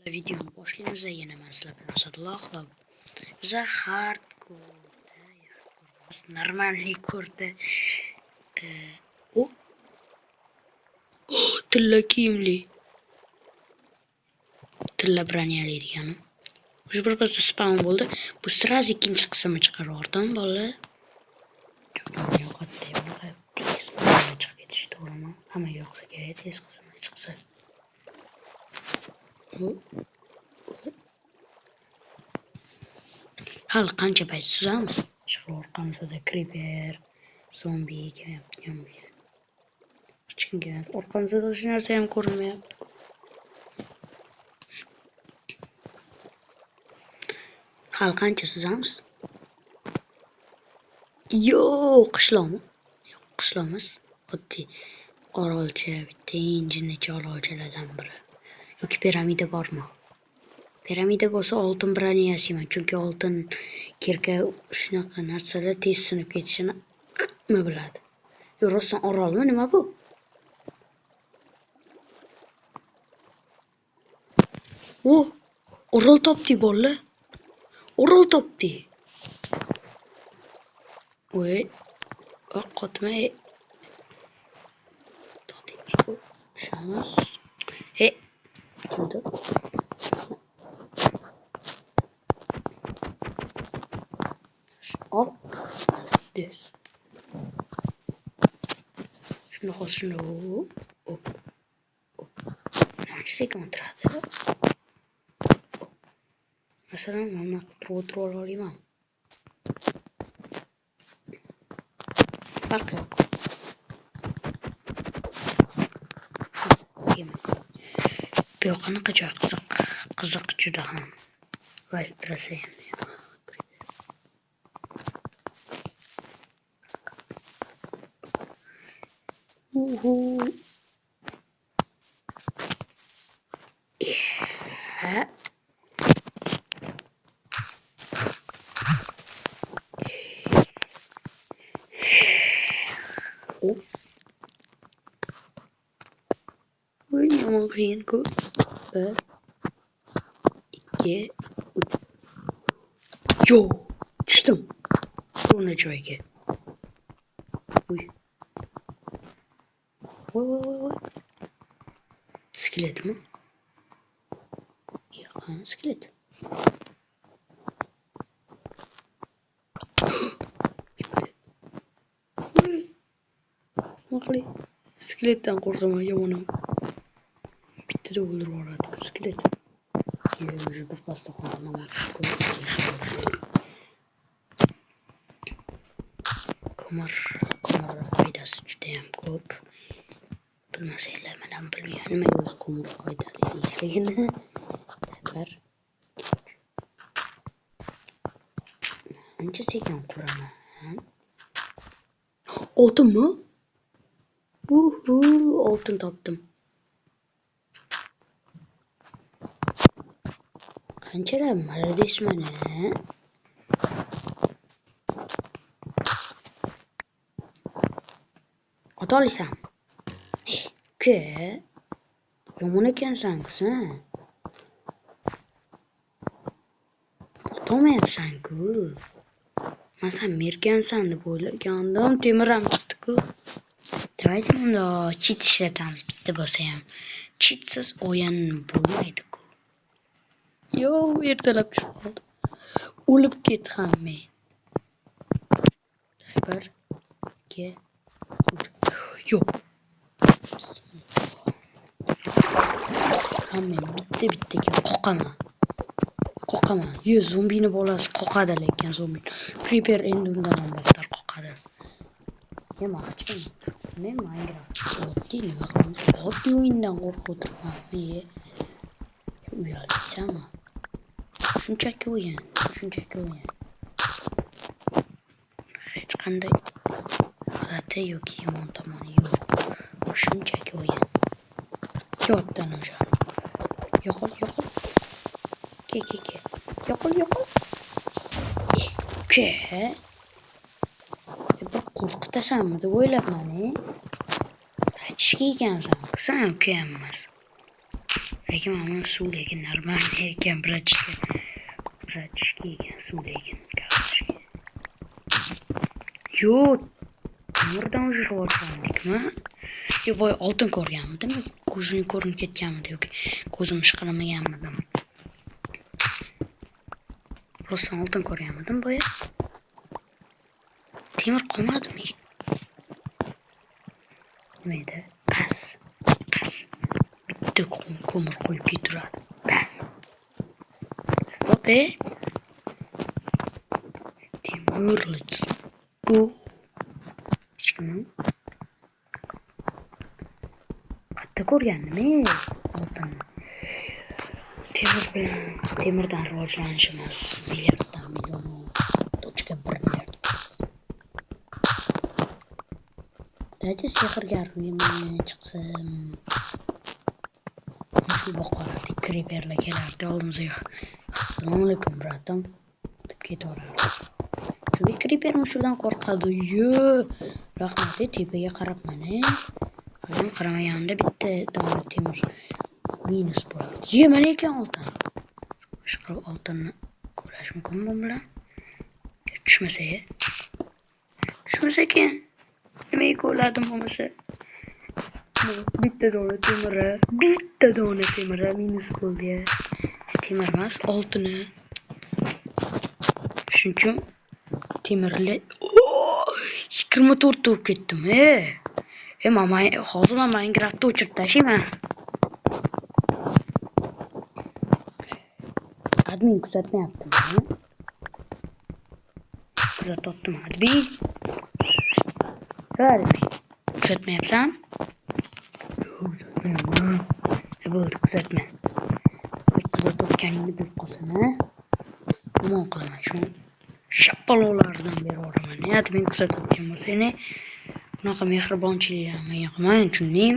Videoni boshlaymiz. Yana men sizlar bilan Asadulloh va biza hardcore normalniy ko'rdi. Tilla kiyimli. Tilla branyali degani. Shu bir qizda spawn bo'ldi. Bu sraz ikkinchi qismi chiqarib bola. Tez qismga chiqib ketish to'g'rimi? Hammaga yoqsa kerak tez qismga chiqsa. Hali qancha payt suzamiz? Orqamizda creeper, zombi kelyapti. Hech kim kelmayapti. Orqamizda hech narsa ham ko'rinmayapti. Hali qancha suzamiz? Yo'q, qishloqmi? Yo'q, qishloq emas. Oddiy orolcha, bitta jinnicha orolchalardan biri. Yoki piramida bormi? Piramida bo'lsa oltin broniyasiman, chunki oltin kirka shunaqa narsalar tez sinib ketishini nima biladi. Yo, rostdan orolmi, nima bu? Orol topdik bolalar. Orol topdik. Voy, qotmay. Topdik. Shamiz. Kimdir? Al. Des. Shuni xo'shini. Nechta kontrakt? Masalan, mana turib olaman. Farqi yo'q. Bu qanaqa joy qiziq juda ham. Voy, rosa endi. Voy, yomon qiyin-ku. 1 2 3. Yo, tushdim. Buni joyga. Voy. Skeletmi? Yo'q, skelet. Maqli. Skeletdan qo'rqaman, yomonam. Bitta o'ldirib yuboradi skelet. Уже bir pasta qo'ydim. Ko'mir foydasi juda ham ko'p. Bilmasanglar, men ham bilmayman nima o'zi ko'mir foydaliligini. Bir ancha sekin quraman. Oltinmi? Oltin topdim. Qanchalar maradesman a? Ota olasan. Ke? Yomon ekansan sen. Ota olmayapsan-ku. Men sen mergansan deb o'ylagandim. Temir ham chiqdi-ku. Давайте bunda cheat ishlatamiz bitta bo'lsa ham. Cheatsiz o'yin bo'lmaydi-ku. Yo, ertalab tushib qoldi. O'lib ket ham men. 1 2 yo'q. Hamma bitta-bittaga qoqaman. Yo, zombini bolasi qoqadi, lekin zombi. Creeper endi undan ham battar qoqadi. Yemoqchi. Men Minecraft oddiy nima qilamiz? Oddiy o'yindan qo'rqib o'tiribman. Uyalmaysanmi? Shunchaki o'yin. Hech qanday g'alati yoki yomon tomoni yo'q. Bu shunchaki o'yin. Yotdan o'sha. Yo'qol. Ke. Yo'qol. Ke. Bir qo'rqitasanmi deb o'ylabman, Rachishga ekansan. Sen ham emas. lekin mana suv lekin нормальный ekan, bratishka ekan suv lekin kartoshka. Yo, temirdan o'shirib olgandikmi? Yo, boy oltin ko'rganmidim, ko'zim ko'rinib ketganmidi yoki ko'zim ishqalamaganmidim. Rostdan oltin ko'rganmidim boya. Temir qolmadimi? Nima edi? Pas. Bitta ko'mir qo'yib keturadi. Pas. Stop, Temir, let's go. Hech kim qatta ko'rgandim, oltinni. Temirdan rivojlanishimiz milliarddan million .1 milliard. Daydi sehrgarligim chiqsin. Shu boqardik, creeperlar kelardi oldimizga. Assalomu alaykum bratam deb ketaverardi. Chunki creepermi shundan qo'rqadi. Yo, rahmat, tepaga qarabman. Hali qaramaganimda bitta dona temir minus bo'ladi. Mana ekan oltin. Shu oltinni ko'rash mumkinmi bu bilan? Tushmasa ekan. Nimaga ko'rladim bo'lmasa? Bitta dona temir minus bo'ldi. Temir emas, oltini. Shuning uchun temirlar 24 bo'lib ketdim. Hozir Minecraftni o'chirib tashlayman. Admin kuzatmayaptimi? Kuzatyaptimi admin? Kuzatmayapsan? Kuzatmayman. Bo'ldi, kuzatma. Kuzatayotganingni bilib qolsam, Nima qilaman shu shappalolardan beraman. Admin kuzatayotgan bo'lsa, bunaqa mehribonchiliklarni yoqmayman. Tushunding?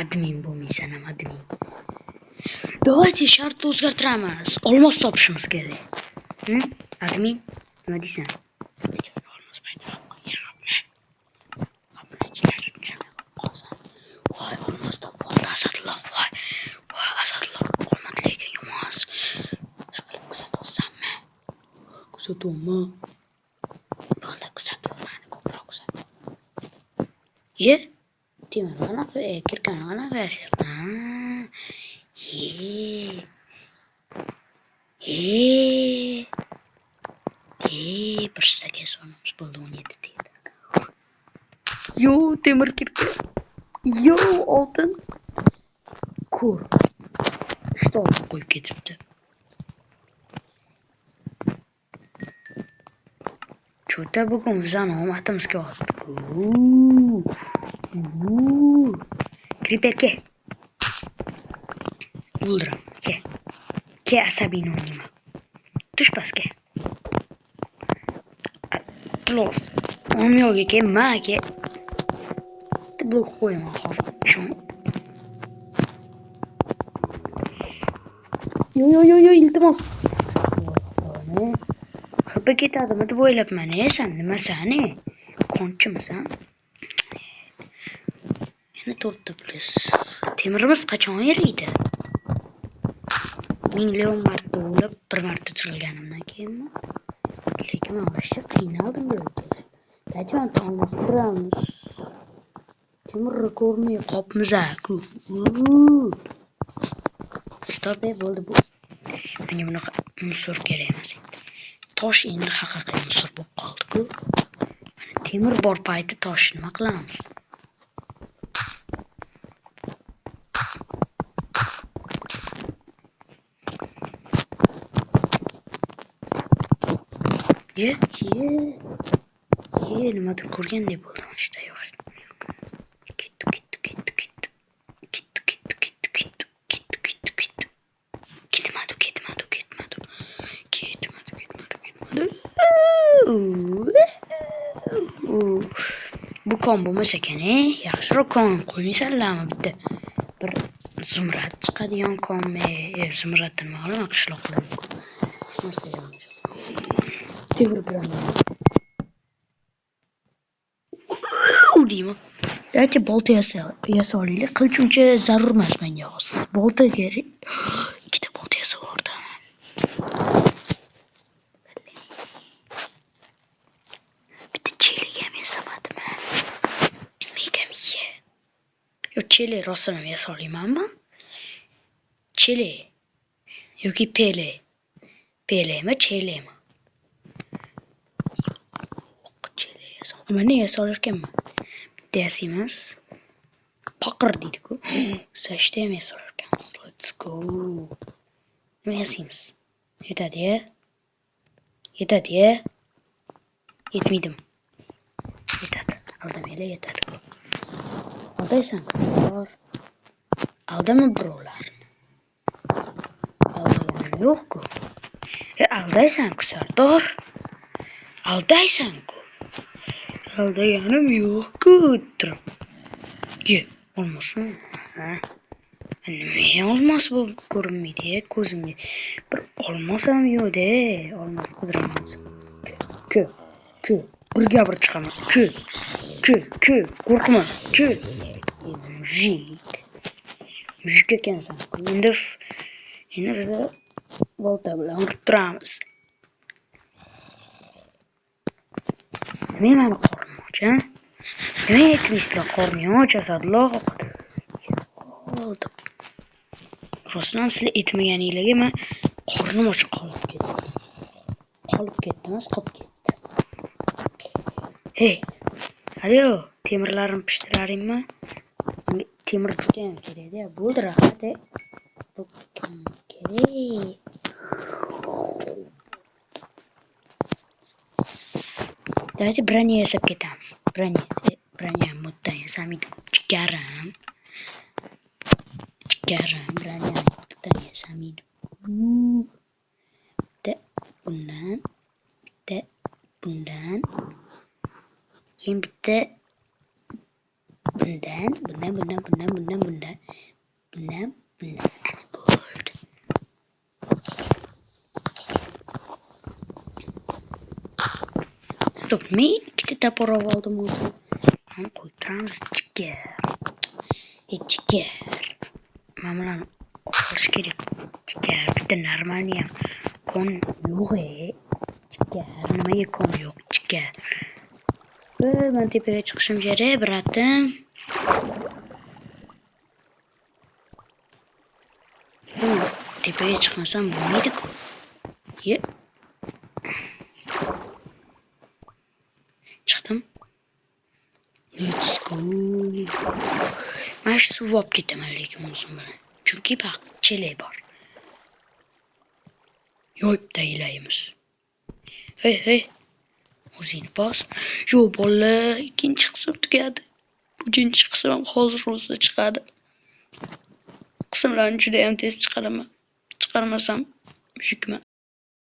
Admin bo'lmaysan ham admin. Давайте shartni o'zgartiramiz. Olmos topishimiz kerak. Admin, nima deysan? Olmos paydo qilgan. Voy, olmos topoldi Asadulloh. Voy, Asadulloh olmadi lekin yomon. Shunday kuzatolsammi? Kuzatyapman. Bo'ldi, kuzatmayman, ko'proq kuzat. Temir qanaqa kirgan qanaqa yasirman. Bir staga sonimiz bo'ldi 17 deydi. Yo, temir kirdi. Yo, oltin. Ko'r. 3 ta oltin qo'yib ketibdi. Cho'ta bugun bizani omadimizga oldi. Creeper ke. O'ldiraman. Ke asabiy nima. Tush pastga. Blok. Omyoga kelma, ke. Blok qo'yaman hozir. Shu. Yo, iltimos. Xafa ketadimi deb o'ylabman. Sen nimasan? Qonchimisan? Yana 4 ta plus. Temirimiz qachon eriydi? Million marta o'lib, bir marta tirilganimdan keyinmi? Lekin men vashcha qiynaldim yo'lda. Dayman olmos quramiz. Temirni ko'rmay qopmiz-ku. Stop bo'ldi bu. Menga bunaqa musor kerak emas. Tosh endi haqiqiy musor bo'lib qoldi-ku. Mana temir bor payti tosh nima qilamiz? Nimadir ko'rgandek bo'ldim ishda yo'q. Bu kon bo'lmasa ekan, yaxshiroq kon qo'ymaysanlarmi bitta? Bir zumrad chiqadigan konmi? Zumraddan nima qilaman qishloqlarga. Temir bilan. Deyman. Давайте bolta yasolaylik. Qilich uncha zarur emas menga hozir. Bolta kerak. Ikkita bolta yasab yubordim. Bitta chelik ham yasamadim. Mega miya. Yo chelik rostdan ham yasolaymanmi? Chelik yoki pele. Pelemi, chelemi? Chelik yasolayman. Mana yasolar ekanman. Bitta yasaymiz. Paqir deydi-ku. Sashta ham yasolar ekanmiz. Let's go. Nima yasaymiz? Yetadi-ya. Yetadi-ya. Yetmaydim. Yetadi. Aldamanglar, yetadi. Aldaysan qizlar. Aldama birovlarni. Aldaganim yo'q-ku. Aldaysan-ku Sardor. Aldaysan-ku. Aldaganim yo'q-ku. Ye, olmasmi? Ha? Nima olmos bu ko'rinmaydi-ya ko'zimga. Bir olmos ham yo'q-da. Olmos qidiramiz. Ku. Birga bir chiqamiz. Ku. Qo'rqma. Ku. Mujik ekansan. Endi biz bolta bilan urib turamiz. Nima meni qornim och, ha? Nima aytmaysizlar, qorning och Asadulloh? Oldim. Rostdan sizlar aytmaganinglarga men qornim och qolib ketdi. Qolib ketdi. Hey. Alo, temirlarim pishtilaringmi? Temir juda ham kerak-da. Bo'ldi, rahmat. Bu kerak. Давайте броня yasab ketamiz. Bроня muddan yasamaydi. Chikarim. Bроня muddan yasamaydi. Bundan. Keyin bitta bundan. Stop, men ikkita tapor oldim o'zim. Mana qo'yib turamiz jigar. Jigar. Mana bularni olish kerak. Jigar, bitta normalni ham kon yo'q. Jigar, nimaga kon yo'q? Jigar. Men tepaga chiqishim kerak, bratim. Tepaga chiqmasam bo'lmaydi-ku. Chiqdim. Let's go. Mana shu suv olib ketaman lekin o'zim bilan. Chunki baq, chelak bor. Yo'q taylaymiz. Hey. O'zingni bos. Yo'q bolalar, ikkinchi qism tugadi. Uchinchi qism ham hozir o'zi chiqadi. Qismlarni juda ham tez chiqaraman. Chiqarmasam mushukman.